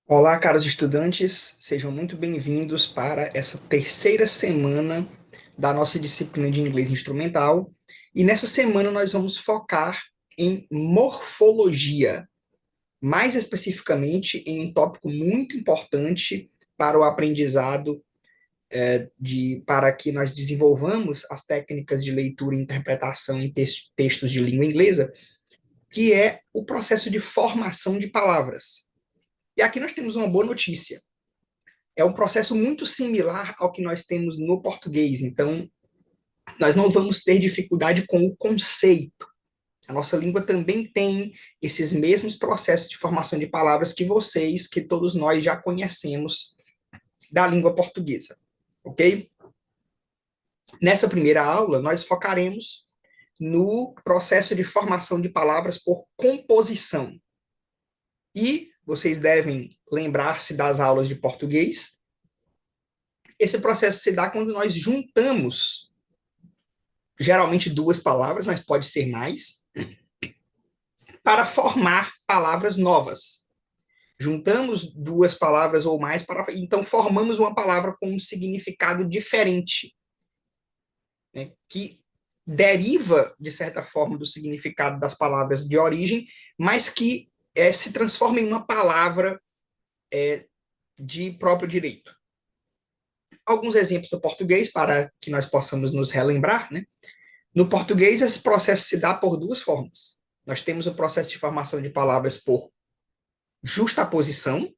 Olá, caros estudantes, sejam muito bem-vindos para essa terceira semana da nossa disciplina de inglês instrumental. E nessa semana nós vamos focar em morfologia, mais especificamente em um tópico muito importante para o aprendizado para que nós desenvolvamos as técnicas de leitura e interpretação em textos de língua inglesa, que é o processo de formação de palavras. E aqui nós temos uma boa notícia. É um processo muito similar ao que nós temos no português. Então, nós não vamos ter dificuldade com o conceito. A nossa língua também tem esses mesmos processos de formação de palavras que todos nós já conhecemos da língua portuguesa, ok? Nessa primeira aula, nós focaremos no processo de formação de palavras por composição. E vocês devem lembrar-se das aulas de português. Esse processo se dá quando nós juntamos geralmente duas palavras, mas pode ser mais, para formar palavras novas. Juntamos duas palavras ou mais, então formamos uma palavra com um significado diferente, né, que deriva, de certa forma, do significado das palavras de origem, mas que se transforma em uma palavra de próprio direito. Alguns exemplos do português para que nós possamos nos relembrar, né? No português, esse processo se dá por duas formas. Nós temos o processo de formação de palavras por justaposição,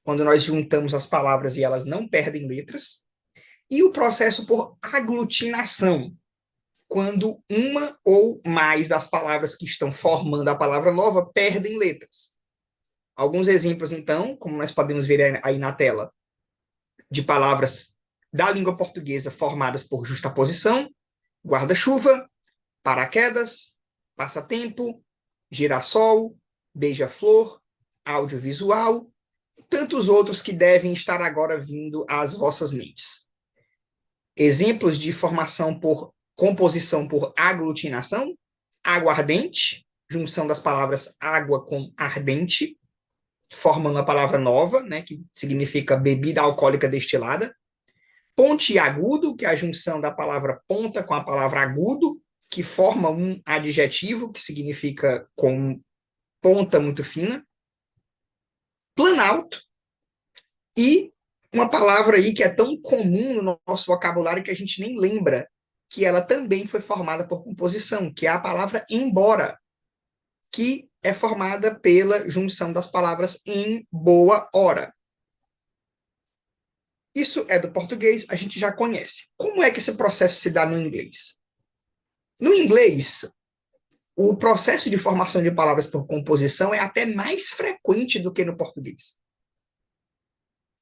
quando nós juntamos as palavras e elas não perdem letras, e o processo por aglutinação, quando uma ou mais das palavras que estão formando a palavra nova perdem letras. Alguns exemplos, então, como nós podemos ver aí na tela, de palavras da língua portuguesa formadas por justaposição: guarda-chuva, paraquedas, passatempo, girassol, beija-flor, audiovisual, e tantos outros que devem estar agora vindo às vossas mentes. Exemplos de formação por composição por aglutinação: aguardente, junção das palavras água com ardente, formando uma palavra nova, né, que significa bebida alcoólica destilada. Pontiagudo, que é a junção da palavra ponta com a palavra agudo, que forma um adjetivo que significa com ponta muito fina. Planalto, e uma palavra aí que é tão comum no nosso vocabulário que a gente nem lembra que ela também foi formada por composição, que é a palavra embora, que é formada pela junção das palavras em boa hora. Isso é do português, a gente já conhece. Como é que esse processo se dá no inglês? No inglês, o processo de formação de palavras por composição é até mais frequente do que no português.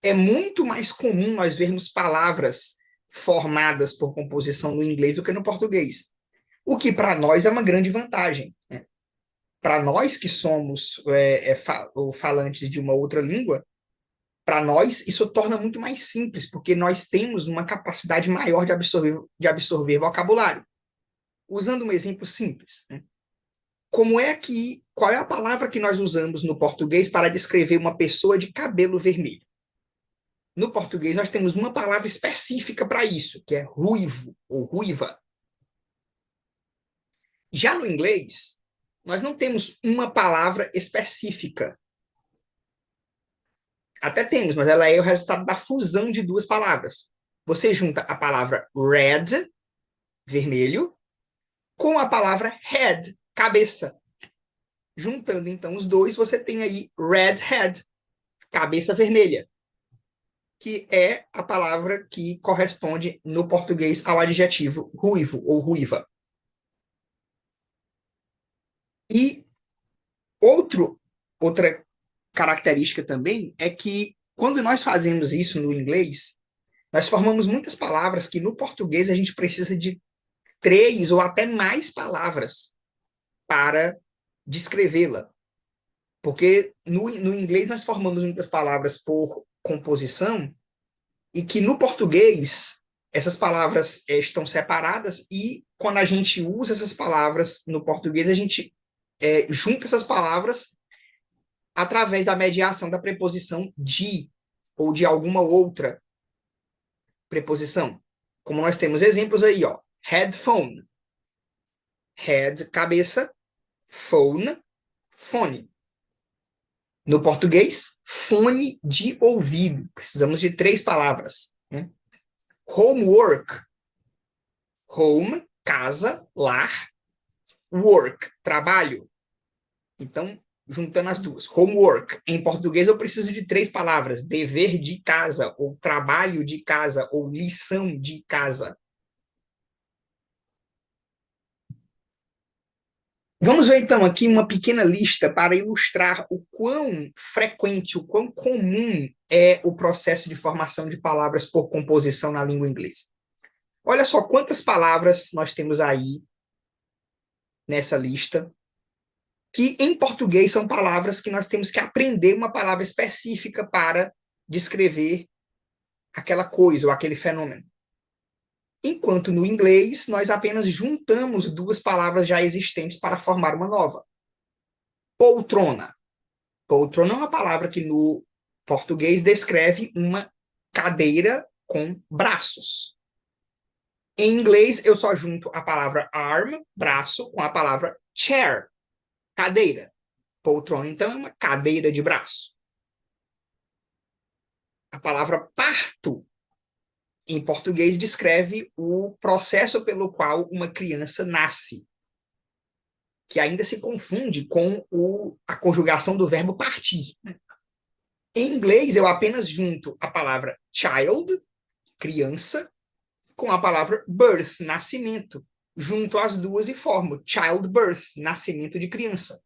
É muito mais comum nós vermos palavras formadas por composição no inglês do que no português, o que para nós é uma grande vantagem, né? Para nós que somos falantes de uma outra língua, para nós isso torna muito mais simples, porque nós temos uma capacidade maior de absorver vocabulário. Usando um exemplo simples, né? Qual é a palavra que nós usamos no português para descrever uma pessoa de cabelo vermelho? No português, nós temos uma palavra específica para isso, que é ruivo ou ruiva. Já no inglês, nós não temos uma palavra específica. Até temos, mas ela é o resultado da fusão de duas palavras. Você junta a palavra red, vermelho, com a palavra head, cabeça. Juntando, então, os dois, você tem aí red head, cabeça vermelha, que é a palavra que corresponde no português ao adjetivo ruivo ou ruiva. E outra característica também é que quando nós fazemos isso no inglês, nós formamos muitas palavras que no português a gente precisa de 3 ou até mais palavras para descrevê-la. Porque no inglês nós formamos muitas palavras por composição e que no português essas palavras estão separadas e quando a gente usa essas palavras no português, a gente junta essas palavras através da mediação da preposição de ou de alguma outra preposição. Como nós temos exemplos aí, ó. Headphone. Head, cabeça. Phone, fone. No português, fone de ouvido. Precisamos de 3 palavras. Né? Homework. Home, casa, lar. Work, trabalho. Então, juntando as duas. Homework. Em português, eu preciso de 3 palavras. Dever de casa, ou trabalho de casa, ou lição de casa. Vamos ver, então, aqui uma pequena lista para ilustrar o quão frequente, o quão comum é o processo de formação de palavras por composição na língua inglesa. Olha só quantas palavras nós temos aí nessa lista, que em português são palavras que nós temos que aprender uma palavra específica para descrever aquela coisa ou aquele fenômeno. Enquanto no inglês, nós apenas juntamos 2 palavras já existentes para formar uma nova. Poltrona. Poltrona é uma palavra que no português descreve uma cadeira com braços. Em inglês, eu só junto a palavra arm, braço, com a palavra chair, cadeira. Poltrona, então, é uma cadeira de braço. A palavra parto, em português, descreve o processo pelo qual uma criança nasce, que ainda se confunde com a conjugação do verbo partir. Em inglês, eu apenas junto a palavra child, criança, com a palavra birth, nascimento. Junto as duas e formo childbirth, nascimento de criança.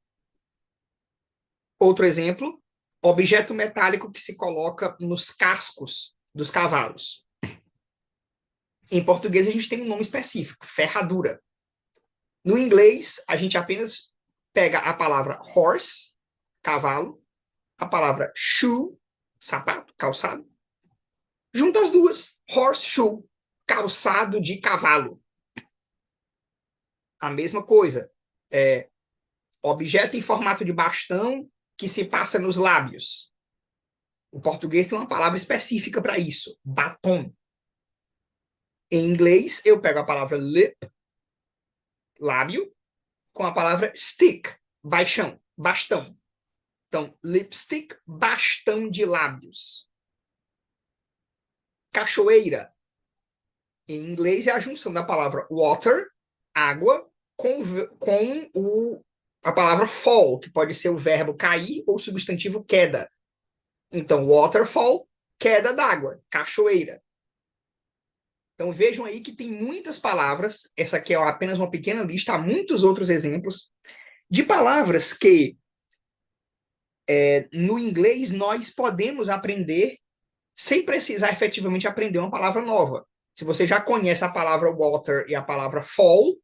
Outro exemplo, objeto metálico que se coloca nos cascos dos cavalos. Em português, a gente tem um nome específico, ferradura. No inglês, a gente apenas pega a palavra horse, cavalo, a palavra shoe, sapato, calçado, junta as duas, horseshoe, calçado de cavalo. A mesma coisa, objeto em formato de bastão que se passa nos lábios. O português tem uma palavra específica para isso, batom. Em inglês, eu pego a palavra lip, lábio, com a palavra stick, bastão. Então, lipstick, bastão de lábios. Cachoeira. Em inglês, é a junção da palavra water, água, com a palavra fall, que pode ser o verbo cair ou o substantivo queda. Então, waterfall, queda d'água, cachoeira. Então, vejam aí que tem muitas palavras, essa aqui é apenas uma pequena lista, há muitos outros exemplos, de palavras que no inglês nós podemos aprender sem precisar efetivamente aprender uma palavra nova. Se você já conhece a palavra water e a palavra fall,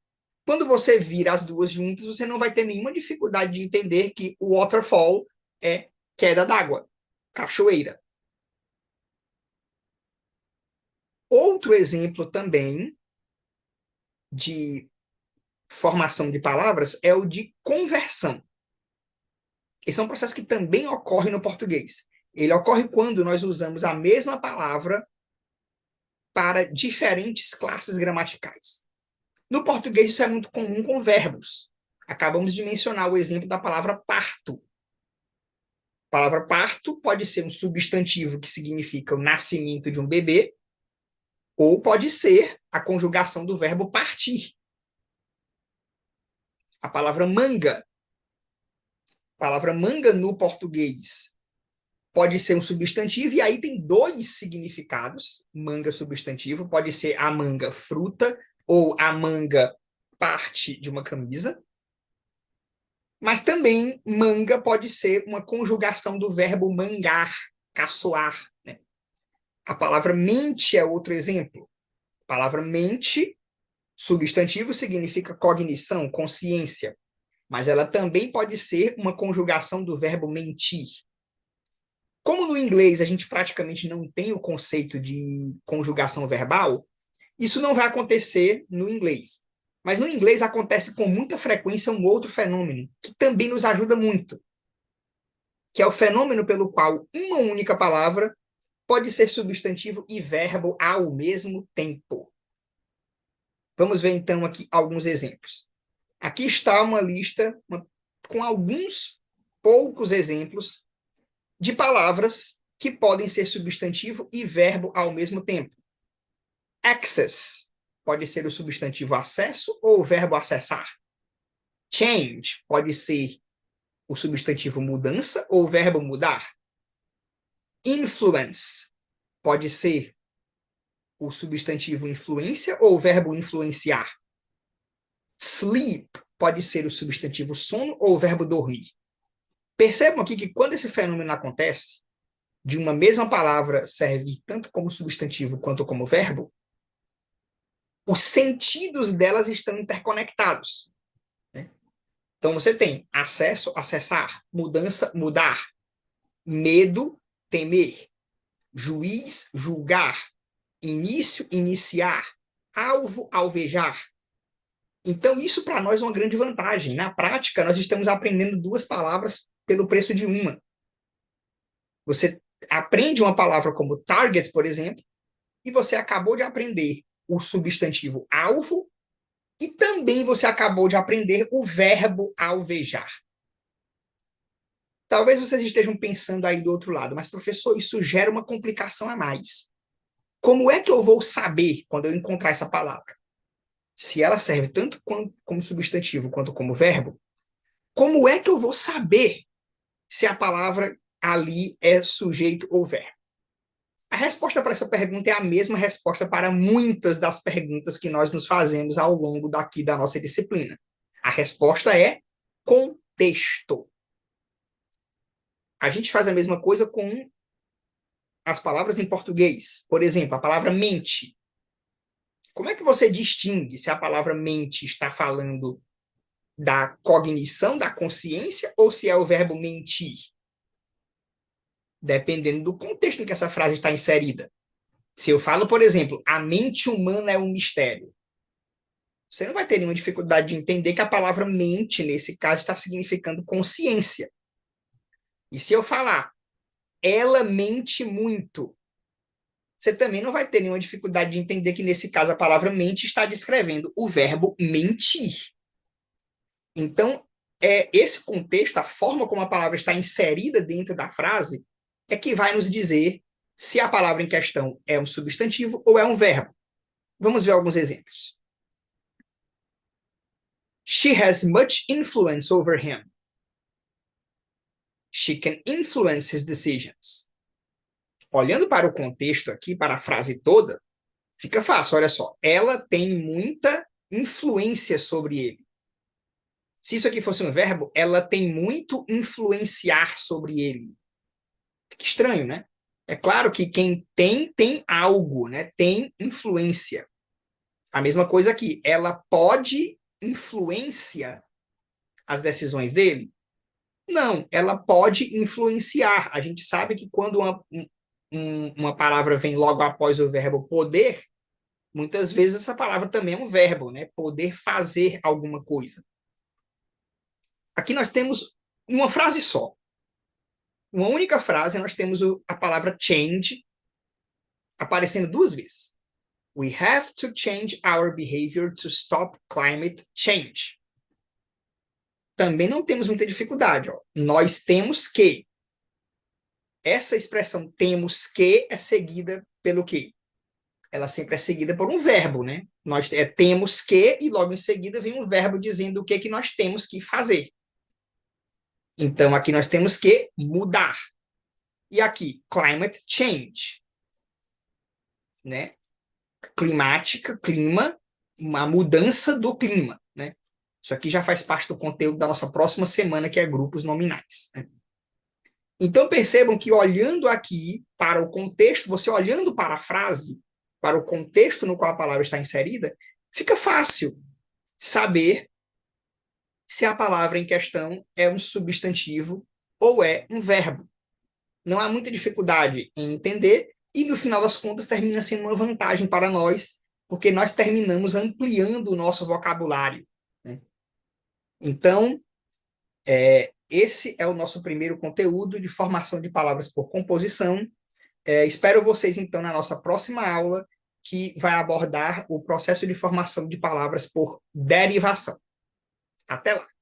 quando você vira as duas juntas, você não vai ter nenhuma dificuldade de entender que o waterfall é queda d'água, cachoeira. Outro exemplo também de formação de palavras é o de conversão. Esse é um processo que também ocorre no português. Ele ocorre quando nós usamos a mesma palavra para diferentes classes gramaticais. No português, isso é muito comum com verbos. Acabamos de mencionar o exemplo da palavra parto. A palavra parto pode ser um substantivo que significa o nascimento de um bebê, ou pode ser a conjugação do verbo partir. A palavra manga. A palavra manga no português pode ser um substantivo, e aí tem 2 significados. Manga substantivo, pode ser a manga fruta, ou a manga parte de uma camisa. Mas também manga pode ser uma conjugação do verbo mangar, caçoar. Né? A palavra mente é outro exemplo. A palavra mente, substantivo, significa cognição, consciência. Mas ela também pode ser uma conjugação do verbo mentir. Como no inglês a gente praticamente não tem o conceito de conjugação verbal, isso não vai acontecer no inglês. Mas no inglês acontece com muita frequência um outro fenômeno, que também nos ajuda muito. que é o fenômeno pelo qual uma única palavra pode ser substantivo e verbo ao mesmo tempo. Vamos ver, então, aqui alguns exemplos. Aqui está uma lista com alguns poucos exemplos de palavras que podem ser substantivo e verbo ao mesmo tempo. Access pode ser o substantivo acesso ou o verbo acessar. Change pode ser o substantivo mudança ou o verbo mudar. Influence pode ser o substantivo influência ou o verbo influenciar. Sleep pode ser o substantivo sono ou o verbo dormir. Percebam aqui que quando esse fenômeno acontece, de uma mesma palavra servir tanto como substantivo quanto como verbo, os sentidos delas estão interconectados. Né? Então você tem acesso, acessar, mudança, mudar, medo, temer, juiz, julgar, início, iniciar, alvo, alvejar. Então, isso para nós é uma grande vantagem. Na prática, nós estamos aprendendo duas palavras pelo preço de uma. Você aprende uma palavra como target, por exemplo, e você acabou de aprender o substantivo alvo, e também você acabou de aprender o verbo alvejar. Talvez vocês estejam pensando aí do outro lado, mas professor, isso gera uma complicação a mais. Como é que eu vou saber, quando eu encontrar essa palavra, se ela serve tanto como substantivo quanto como verbo? Como é que eu vou saber se a palavra ali é sujeito ou verbo? A resposta para essa pergunta é a mesma resposta para muitas das perguntas que nós nos fazemos ao longo daqui da nossa disciplina. A resposta é contexto. A gente faz a mesma coisa com as palavras em português. Por exemplo, a palavra mente. Como é que você distingue se a palavra mente está falando da cognição, da consciência, ou se é o verbo mentir? Dependendo do contexto em que essa frase está inserida. Se eu falo, por exemplo, a mente humana é um mistério, você não vai ter nenhuma dificuldade de entender que a palavra mente, nesse caso, está significando consciência. E se eu falar, ela mente muito, você também não vai ter nenhuma dificuldade de entender que, nesse caso, a palavra mente está descrevendo o verbo mentir. Então, esse contexto, a forma como a palavra está inserida dentro da frase, é que vai nos dizer se a palavra em questão é um substantivo ou é um verbo. Vamos ver alguns exemplos. She has much influence over him. She can influence his decisions. Olhando para o contexto aqui, para a frase toda, fica fácil, olha só. Ela tem muita influência sobre ele. Se isso aqui fosse um verbo, ela tem muito influenciar sobre ele. Fica estranho, né? É claro que quem tem algo, né? Tem influência. A mesma coisa aqui. Ela pode influenciar as decisões dele? Não, ela pode influenciar. A gente sabe que quando uma palavra vem logo após o verbo poder, muitas vezes essa palavra também é um verbo, né? Poder fazer alguma coisa. Aqui nós temos uma frase só. Uma única frase, nós temos a palavra change aparecendo duas vezes. We have to change our behavior to stop climate change. Também não temos muita dificuldade. Ó. Nós temos que. Essa expressão temos que é seguida pelo quê? Ela sempre é seguida por um verbo, né? Nós temos que, e logo em seguida vem um verbo dizendo o que nós temos que fazer. Então, aqui nós temos que mudar. E aqui, climate change. Né? Climática, clima, uma mudança do clima. Né? Isso aqui já faz parte do conteúdo da nossa próxima semana, que é grupos nominais. Né? Então, percebam que olhando aqui para o contexto, você olhando para a frase, para o contexto no qual a palavra está inserida, fica fácil saber se a palavra em questão é um substantivo ou é um verbo. Não há muita dificuldade em entender e, no final das contas, termina sendo uma vantagem para nós, porque nós terminamos ampliando o nosso vocabulário. Né? Então, esse é o nosso primeiro conteúdo de formação de palavras por composição. Espero vocês, então, na nossa próxima aula, que vai abordar o processo de formação de palavras por derivação. Até lá!